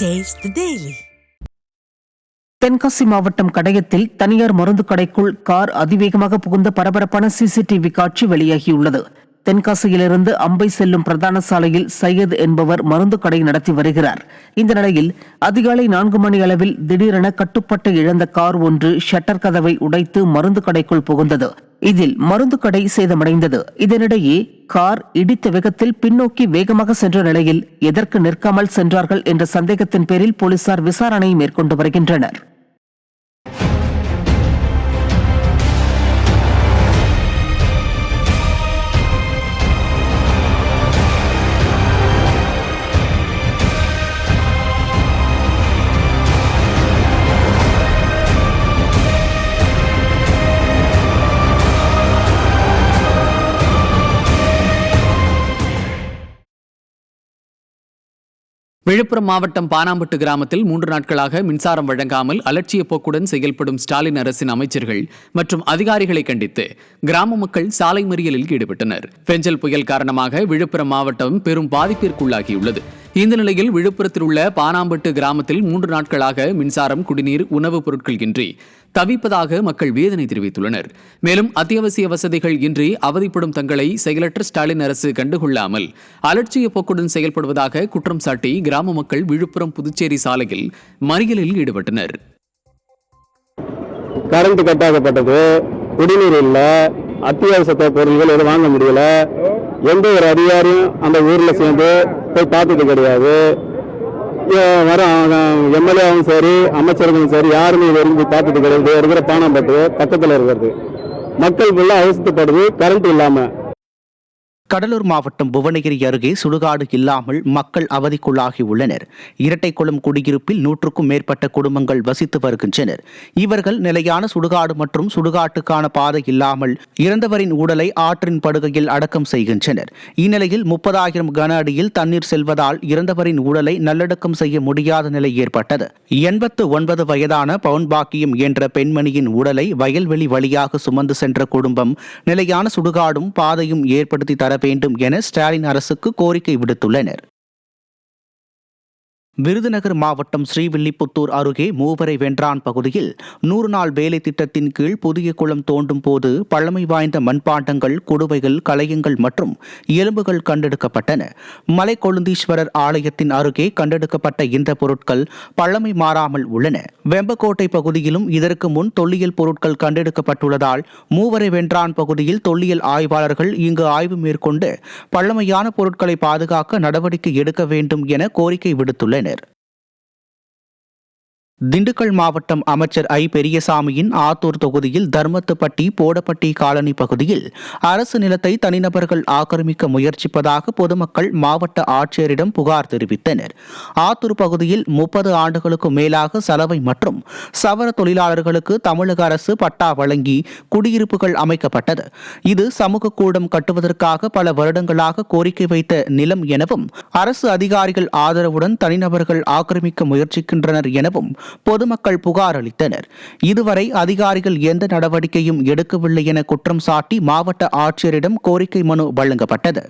Taste the Daily. Tenkasi மாவட்டம் கடையத்தில் தனியார் மருந்து கடைக்குள் கார் அதிவேகமாக புகுந்த பரபரப்பான சிசிடிவி காட்சி வெளியாகியுள்ளது. தென்காசியிலிருந்து அம்பை செல்லும் பிரதான சாலையில் சையத் என்பவர் மருந்து கடை நடத்தி வருகிறார். இந்த நிலையில் அதிகாலை 4 மணி அளவில் திடீரென கட்டுப்பாட்டை இழந்த கார் ஒன்று ஷட்டர் கதவை உடைத்து மருந்து கடைக்குள் புகுந்தது. இதில் மருந்து கடை சேதமடைந்தது. இதனிடையே கார் இடித்த வேகத்தில் பின்னோக்கி வேகமாக சென்ற நிலையில் எதற்கு நிற்காமல் சென்றார்கள் என்ற சந்தேகத்தின் பேரில் போலீசார் விசாரணை மேற்கொண்டு வருகின்றனர். விழுப்புரம் மாவட்டம் பானாம்பட்டு கிராமத்தில் 3 நாட்களாக மின்சாரம் வழங்காமல் அலட்சிய போக்குடன் செயல்படும் ஸ்டாலின் அரசின் அமைச்சர்கள் மற்றும் அதிகாரிகளை கண்டித்து கிராம மக்கள் சாலை மறியலில் ஈடுபட்டனர். பெஞ்சல் புயல் காரணமாக விழுப்புரம் மாவட்டம் பெரும் பாதிப்பிற்குள்ளாகியுள்ளது. இந்த நிலையில் விழுப்புரத்தில் உள்ள பானாம்பட்டு கிராமத்தில் 3 நாட்களாக மின்சாரம், குடிநீர், உணவுப் பொருட்கள் இன்றி தவிப்பதாக மக்கள் வேதனை தெரிவித்துள்ளனர். மேலும் அத்தியாவசிய வசதிகள் இன்றி அவதிப்படும் தங்களை செயலற்ற ஸ்டாலின் அரசு கண்டுகொள்ளாமல் அலட்சிய போக்குடன் செயல்படுவதாக குற்றம் சாட்டி கிராம மக்கள் விழுப்புரம் புதுச்சேரி சாலையில் மறியலில் ஈடுபட்டனர். கரண்ட் கட்டாக்கப்பட்டது, குடிநீர் இல்ல, அத்தியாவசிய பொருட்கள் எதுவும் வாங்க முடியல. எந்த ஒரு அதிகாரியும் அந்த ஊர்ல சேர்ந்து போய் பார்த்தது கிடையாது. வர எம்எல்ஏவும் சரி, அமைச்சர்களும் சரி, யாருமே விரும்பி பார்த்தது கிடையாது. இருக்கிற பானாம்பட்டு பக்கத்தில் இருக்கிறது மக்கள் ஃபுல்லா அவசரப்படுது கரண்ட் இல்லாம. கடலூர் மாவட்டம் புவனகிரி அருகே சுடுகாடு இல்லாமல் மக்கள் அவதிக்குள்ளாகி உள்ளனர். இரட்டைக்குளம் குடியிருப்பில் 100க்கும் மேற்பட்ட குடும்பங்கள் வசித்து வருகின்றனர். இவர்கள் நிலையான சுடுகாடு மற்றும் சுடுகாட்டுக்கான பாதை இல்லாமல் இறந்தவரின் உடலை ஆற்றின் படுகையில் அடக்கம் செய்கின்றனர். இந்நிலையில் 30,000 கன அடியில் தண்ணீர் செல்வதால் இறந்தவரின் உடலை நல்லடக்கம் செய்ய முடியாத நிலை ஏற்பட்டது. 89 வயதான பவுன்பாக்கியம் என்ற பெண்மணியின் உடலை வயல்வெளி வழியாக சுமந்து சென்ற குடும்பம் நிலையான சுடுகாடும் பாதையும் ஏற்படுத்தி தர வேண்டும் என ஸ்டாலின் அரசுக்கு கோரிக்கை விடுத்துள்ளனர். விருதுநகர் மாவட்டம் ஸ்ரீவில்லிபுத்தூர் அருகே மூவரை வென்றான் பகுதியில் 100 நாள் வேலை திட்டத்தின் கீழ் புதிய குளம் தோண்டும் போது பழமை வாய்ந்த மண்பாண்டங்கள், குடுவைகள், கலயங்கள் மற்றும் எலும்புகள் கண்டெடுக்கப்பட்டன. மலைக்கொழுந்தீஸ்வரர் ஆலயத்தின் அருகே கண்டெடுக்கப்பட்ட இந்த பொருட்கள் பழமை மாறாமல் உள்ளன. வெம்பக்கோட்டை பகுதியிலும் இதற்கு முன் தொல்லியல் பொருட்கள் கண்டெடுக்கப்பட்டுள்ளதால் மூவரை வென்றான் பகுதியில் தொல்லியல் ஆய்வாளர்கள் இங்கு ஆய்வு மேற்கொண்டு பழமையான பொருட்களை பாதுகாக்க நடவடிக்கை எடுக்க வேண்டும் என கோரிக்கை விடுத்துள்ளனர். திண்டுக்கல் மாவட்டம் அமைச்சர் ஐ பெரியசாமியின் ஆத்தூர் தொகுதியில் தர்மத்துப்பட்டி, போடப்பட்டி காலனி பகுதியில் அரசு நிலத்தை தனிநபர்கள் ஆக்கிரமிக்க முயற்சிப்பதாக பொதுமக்கள் மாவட்ட ஆட்சியரிடம் புகார் தெரிவித்தனர். ஆத்தூர் பகுதியில் 30 ஆண்டுகளுக்கு மேலாக சலவை மற்றும் சவர தொழிலாளர்களுக்கு தமிழக அரசு பட்டா வழங்கி குடியிருப்புகள் அமைக்கப்பட்டது. இது சமூக கூடம் கட்டுவதற்காக பல வருடங்களாக கோரிக்கை வைத்த நிலம் எனவும் அரசு அதிகாரிகள் ஆதரவுடன் தனிநபர்கள் ஆக்கிரமிக்க முயற்சிக்கின்றனர் எனவும் பொதுமக்கள் புகார் அளித்தனர். இதுவரை அதிகாரிகள் எந்த நடவடிக்கையும் எடுக்கவில்லை என குற்றம் சாட்டி மாவட்ட ஆட்சியரிடம் கோரிக்கை மனு வழங்கப்பட்டது.